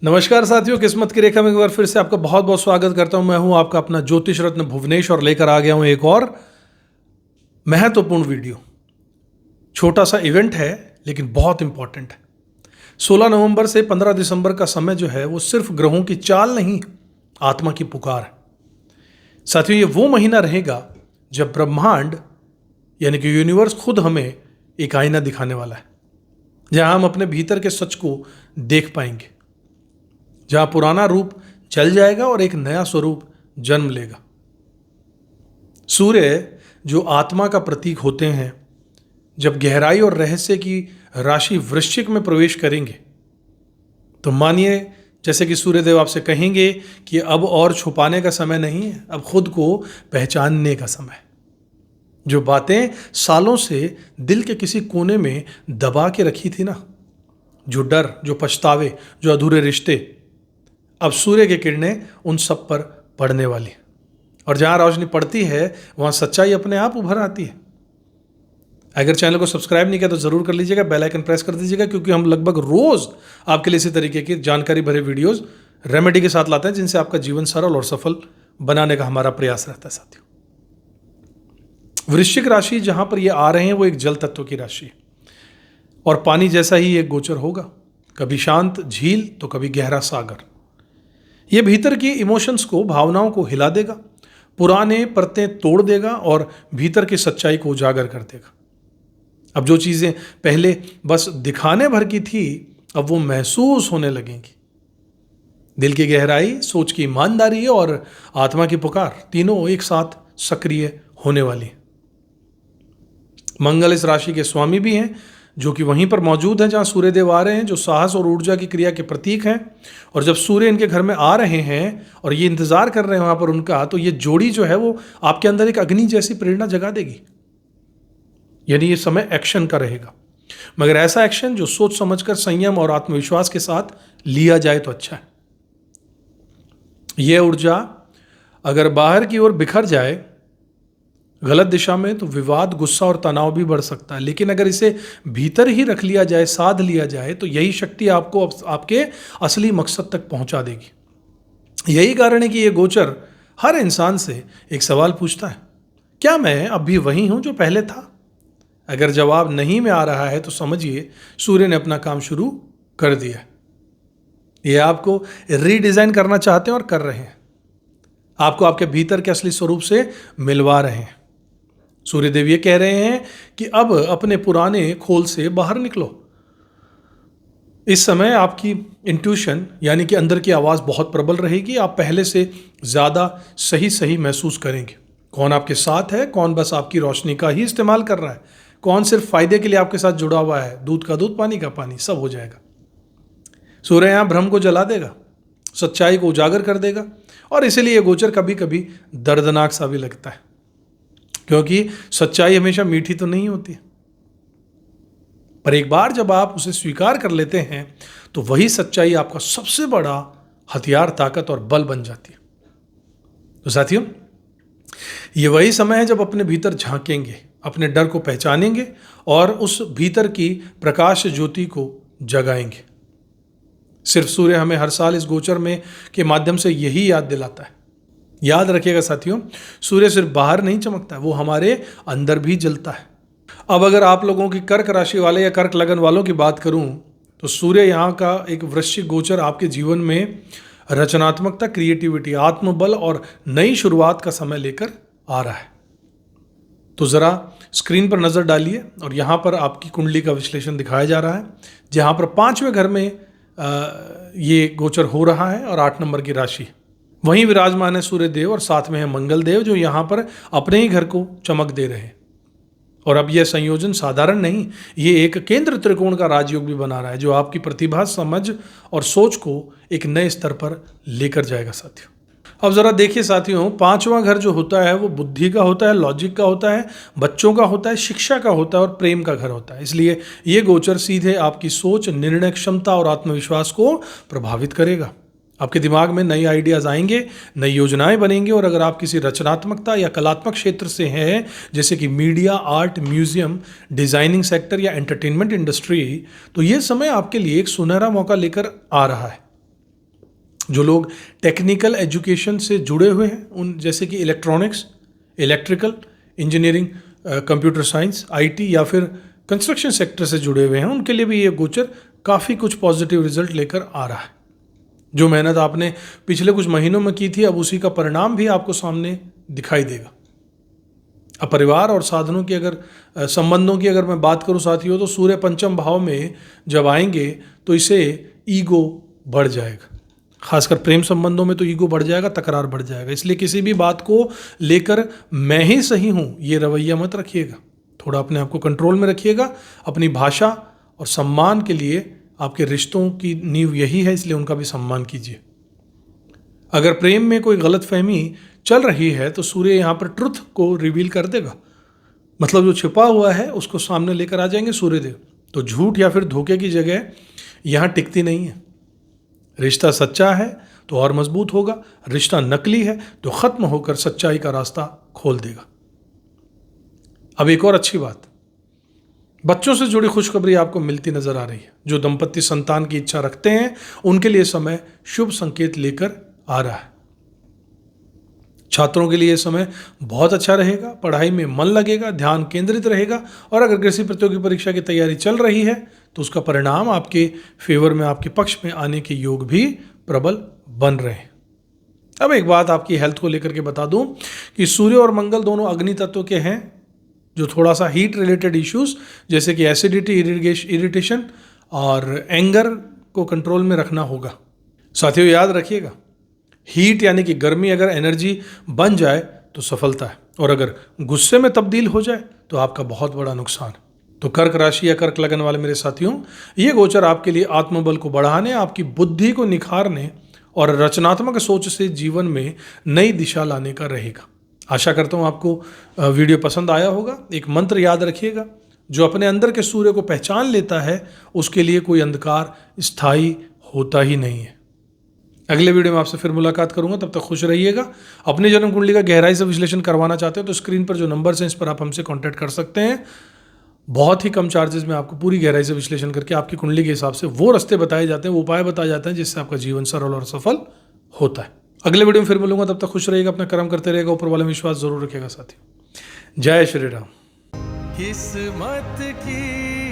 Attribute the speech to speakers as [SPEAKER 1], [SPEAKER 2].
[SPEAKER 1] नमस्कार साथियों, किस्मत की रेखा में एक बार फिर से आपका बहुत बहुत स्वागत करता हूं। मैं हूं आपका अपना ज्योतिष रत्न भुवनेश और लेकर आ गया हूं एक और महत्वपूर्ण वीडियो। छोटा सा इवेंट है लेकिन बहुत इंपॉर्टेंट है। 16 नवंबर से 15 दिसंबर का समय जो है वो सिर्फ ग्रहों की चाल नहीं, आत्मा की पुकार है। साथियों, ये वो महीना रहेगा जब ब्रह्मांड यानी कि यूनिवर्स खुद हमें एक आईना दिखाने वाला है, जहां हम अपने भीतर के सच को देख पाएंगे, जहां पुराना रूप चल जाएगा और एक नया स्वरूप जन्म लेगा। सूर्य जो आत्मा का प्रतीक होते हैं, जब गहराई और रहस्य की राशि वृश्चिक में प्रवेश करेंगे तो मानिए जैसे कि सूर्यदेव आपसे कहेंगे कि अब और छुपाने का समय नहीं है, अब खुद को पहचानने का समय है। जो बातें सालों से दिल के किसी कोने में दबा के रखी थी ना, जो डर, जो पछतावे, जो अधूरे रिश्ते, अब सूर्य की किरणें उन सब पर पड़ने वाली है। और जहां रोशनी पड़ती है वहां सच्चाई अपने आप उभर आती है। अगर चैनल को सब्सक्राइब नहीं किया तो जरूर कर लीजिएगा, बेल आइकन प्रेस कर दीजिएगा, क्योंकि हम लगभग रोज आपके लिए इसी तरीके की जानकारी भरे वीडियोस रेमेडी के साथ लाते हैं, जिनसे आपका जीवन सरल और सफल बनाने का हमारा प्रयास रहता है। साथियों, वृश्चिक राशि जहां पर ये आ रहे हैं वो एक जल तत्व की राशि है और पानी जैसा ही एक गोचर होगा, कभी शांत झील तो कभी गहरा सागर। ये भीतर की इमोशंस को, भावनाओं को हिला देगा, पुराने परतें तोड़ देगा और भीतर की सच्चाई को उजागर कर देगा। अब जो चीजें पहले बस दिखाने भर की थी, अब वो महसूस होने लगेंगी। दिल की गहराई, सोच की ईमानदारी और आत्मा की पुकार तीनों एक साथ सक्रिय होने वाली है। मंगल इस राशि के स्वामी भी हैं, जो कि वहीं पर मौजूद हैं जहां सूर्यदेव आ रहे हैं, जो साहस और ऊर्जा की क्रिया के प्रतीक हैं। और जब सूर्य इनके घर में आ रहे हैं और ये इंतजार कर रहे हैं वहां पर उनका, तो ये जोड़ी जो है वो आपके अंदर एक अग्नि जैसी प्रेरणा जगा देगी। यानी ये समय एक्शन का रहेगा, मगर ऐसा एक्शन जो सोच समझकर, संयम और आत्मविश्वास के साथ लिया जाए तो अच्छा है। यह ऊर्जा अगर बाहर की ओर बिखर जाए गलत दिशा में तो विवाद, गुस्सा और तनाव भी बढ़ सकता है। लेकिन अगर इसे भीतर ही रख लिया जाए, साध लिया जाए, तो यही शक्ति आपको आपके असली मकसद तक पहुंचा देगी। यही कारण है कि यह गोचर हर इंसान से एक सवाल पूछता है, क्या मैं अब भी वही हूं जो पहले था? अगर जवाब नहीं में आ रहा है तो समझिए सूर्य ने अपना काम शुरू कर दिया। ये आपको रीडिजाइन करना चाहते हैं और कर रहे हैं। आपको आपके भीतर के असली स्वरूप से मिलवा रहे हैं। सूर्यदेव ये कह रहे हैं कि अब अपने पुराने खोल से बाहर निकलो। इस समय आपकी इंट्यूशन यानी कि अंदर की आवाज़ बहुत प्रबल रहेगी। आप पहले से ज़्यादा सही महसूस करेंगे। कौन आपके साथ है, कौन बस आपकी रोशनी का ही इस्तेमाल कर रहा है, कौन सिर्फ फायदे के लिए आपके साथ जुड़ा हुआ है। दूध का दूध, पानी का पानी, सब हो जाएगा। सूर्य यहाँ भ्रम को जला देगा, सच्चाई को उजागर कर देगा। और इसीलिए ये गोचर कभी कभी दर्दनाक सा भी लगता है, क्योंकि सच्चाई हमेशा मीठी तो नहीं होती, पर एक बार जब आप उसे स्वीकार कर लेते हैं तो वही सच्चाई आपका सबसे बड़ा हथियार, ताकत और बल बन जाती है। तो साथियों, ये वही समय है जब अपने भीतर झांकेंगे, अपने डर को पहचानेंगे और उस भीतर की प्रकाश ज्योति को जगाएंगे। सिर्फ सूर्य हमें हर साल इस गोचर में के माध्यम से यही याद दिलाता है। याद रखिएगा साथियों, सूर्य सिर्फ बाहर नहीं चमकता है, वो हमारे अंदर भी जलता है। अब अगर आप लोगों की कर्क राशि वाले या कर्क लगन वालों की बात करूं तो सूर्य यहाँ का एक वृश्चिक गोचर आपके जीवन में रचनात्मकता, क्रिएटिविटी, आत्मबल और नई शुरुआत का समय लेकर आ रहा है। तो ज़रा स्क्रीन पर नज़र डालिए और यहाँ पर आपकी कुंडली का विश्लेषण दिखाया जा रहा है, जहाँ पर 5वें घर में ये गोचर हो रहा है और 8 नंबर की राशि वहीं विराजमान है सूर्यदेव और साथ में है मंगल देव, जो यहाँ पर अपने ही घर को चमक दे रहे हैं। और अब यह संयोजन साधारण नहीं, ये एक केंद्र त्रिकोण का राजयोग भी बना रहा है, जो आपकी प्रतिभा, समझ और सोच को एक नए स्तर पर लेकर जाएगा। साथियों, अब जरा देखिए साथियों, 5वां घर जो होता है वो बुद्धि का होता है, लॉजिक का होता है, बच्चों का होता है, शिक्षा का होता है और प्रेम का घर होता है। इसलिए ये गोचर सीधे आपकी सोच, निर्णय क्षमता और आत्मविश्वास को प्रभावित करेगा। आपके दिमाग में नए आइडियाज़ आएंगे, नई योजनाएं बनेंगी। और अगर आप किसी रचनात्मकता या कलात्मक क्षेत्र से हैं, जैसे कि media, art, museum, designing sector या एंटरटेनमेंट इंडस्ट्री, तो ये समय आपके लिए एक सुनहरा मौका लेकर आ रहा है। जो लोग टेक्निकल एजुकेशन से जुड़े हुए हैं, उन जैसे कि electronics, electrical, engineering, computer science, IT या फिर कंस्ट्रक्शन सेक्टर से जुड़े हुए हैं, उनके लिए भी ये गोचर काफ़ी कुछ पॉजिटिव रिजल्ट लेकर आ रहा है। जो मेहनत आपने पिछले कुछ महीनों में की थी, अब उसी का परिणाम भी आपको सामने दिखाई देगा। अब परिवार और साधनों की अगर संबंधों की अगर मैं बात करूं साथियों, तो सूर्य पंचम भाव में जब आएंगे तो इसे ईगो बढ़ जाएगा। खासकर प्रेम संबंधों में तो ईगो बढ़ जाएगा, तकरार बढ़ जाएगा। इसलिए किसी भी बात को लेकर मैं ही सही हूं ये रवैया मत रखिएगा, थोड़ा अपने आप को कंट्रोल में रखिएगा। अपनी भाषा और सम्मान के लिए आपके रिश्तों की नींव यही है, इसलिए उनका भी सम्मान कीजिए। अगर प्रेम में कोई गलतफहमी चल रही है तो सूर्य यहाँ पर ट्रुथ को रिवील कर देगा, मतलब जो छिपा हुआ है उसको सामने लेकर आ जाएंगे सूर्यदेव। तो झूठ या फिर धोखे की जगह यहाँ टिकती नहीं है। रिश्ता सच्चा है तो और मजबूत होगा, रिश्ता नकली है तो खत्म होकर सच्चाई का रास्ता खोल देगा। अब एक और अच्छी बात, बच्चों से जुड़ी खुशखबरी आपको मिलती नजर आ रही है। जो दंपति संतान की इच्छा रखते हैं उनके लिए समय शुभ संकेत लेकर आ रहा है। छात्रों के लिए समय बहुत अच्छा रहेगा, पढ़ाई में मन लगेगा, ध्यान केंद्रित रहेगा। और अगर किसी प्रतियोगी परीक्षा की तैयारी चल रही है तो उसका परिणाम आपके फेवर में, आपके पक्ष में आने के योग भी प्रबल बन रहे हैं। अब एक बात आपकी हेल्थ को लेकर के बता दूं कि सूर्य और मंगल दोनों अग्नि तत्व के हैं, जो थोड़ा सा हीट रिलेटेड इश्यूज जैसे कि एसिडिटी, इरिटेशन और एंगर को कंट्रोल में रखना होगा। साथियों याद रखिएगा, हीट यानी कि गर्मी अगर एनर्जी बन जाए तो सफलता है, और अगर गुस्से में तब्दील हो जाए तो आपका बहुत बड़ा नुकसान है। तो कर्क राशि या कर्क लगन वाले मेरे साथियों, ये गोचर आपके लिए आत्मबल को बढ़ाने, आपकी बुद्धि को निखारने और रचनात्मक सोच से जीवन में नई दिशा लाने का रहेगा। आशा करता हूँ आपको वीडियो पसंद आया होगा। एक मंत्र याद रखिएगा, जो अपने अंदर के सूर्य को पहचान लेता है उसके लिए कोई अंधकार स्थायी होता ही नहीं है। अगले वीडियो में आपसे फिर मुलाकात करूंगा, तब तक खुश रहिएगा। अपनी जन्म कुंडली का गहराई से विश्लेषण करवाना चाहते हो तो स्क्रीन पर जो नंबर्स हैं इस पर आप हमसे कांटेक्ट कर सकते हैं। बहुत ही कम चार्जेस में आपको पूरी गहराई से विश्लेषण करके आपकी कुंडली के हिसाब से वो रास्ते बताए जाते हैं, वो उपाय बताए जाते हैं जिससे आपका जीवन सरल और सफल होता है। अगले वीडियो में फिर मिलूंगा, तब तक खुश रहिएगा, अपना कर्म करते रहेगा, ऊपर वाले में विश्वास जरूर रखिएगा साथियों। जय श्री राम। किस्मत की